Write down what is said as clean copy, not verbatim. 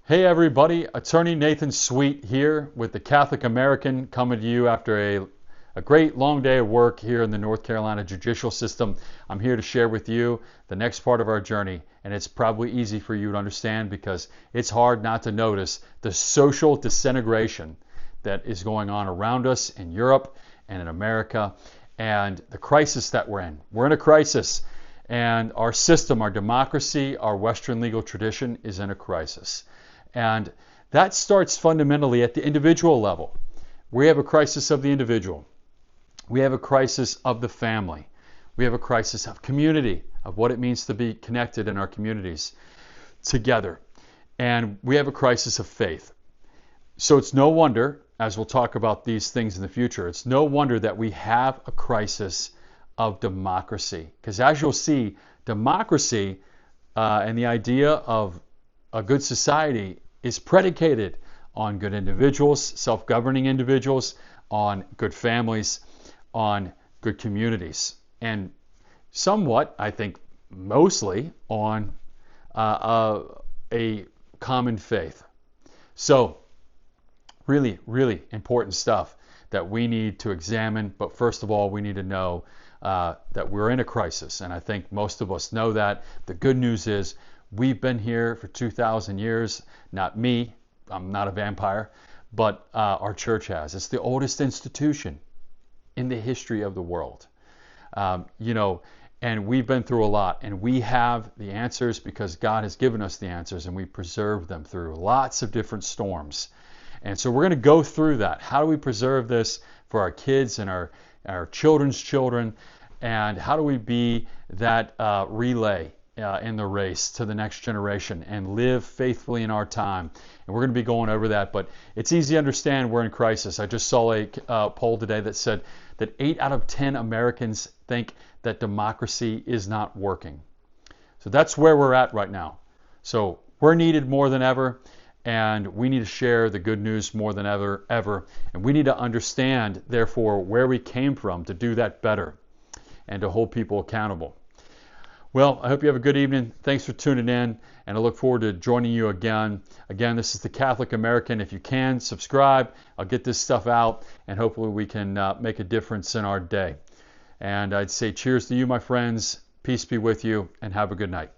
Hey everybody, Attorney Nathan Sweet here with the Catholic American, coming to you after a great long day of work here in the North Carolina judicial system. I'm here to share with you the next part of our journey, and it's probably easy for you to understand because it's hard not to notice the social disintegration that is going on around us in Europe and in America, and the crisis that we're in. We're in a crisis, and our system, our democracy, our Western legal tradition is in a crisis. And that starts fundamentally at the individual level. We have a crisis of the individual. We have a crisis of the family. We have a crisis of community, of what it means to be connected in our communities together. And we have a crisis of faith. So it's no wonder, as we'll talk about these things in the future, it's no wonder that we have a crisis of democracy. Because as you'll see, democracy and the idea of a good society is predicated on good individuals, self-governing individuals, on good families, on good communities, and somewhat, I think, mostly on a common faith. So, really, really important stuff that we need to examine. But first of all, we need to know that we're in a crisis, and I think most of us know that. The good news is we've been here for 2,000 years. Not me, I'm not a vampire, but our church has. It's the oldest institution in the history of the world. And we've been through a lot, and we have the answers because God has given us the answers, and we preserve them through lots of different storms. And so we're going to go through that. How do we preserve this for our kids and our children's children? And how do we be that relay in the race to the next generation and live faithfully in our time? And we're going to be going over that, but it's easy to understand we're in crisis. I just saw a poll today that said that 8 out of 10 Americans think that democracy is not working. So that's where we're at right now. So we're needed more than ever, and we need to share the good news more than ever. And we need to understand, therefore, where we came from to do that better and to hold people accountable. Well, I hope you have a good evening. Thanks for tuning in, and I look forward to joining you again. Again, this is the Catholic American. If you can, subscribe. I'll get this stuff out, and hopefully we can make a difference in our day. And I'd say cheers to you, my friends. Peace be with you, and have a good night.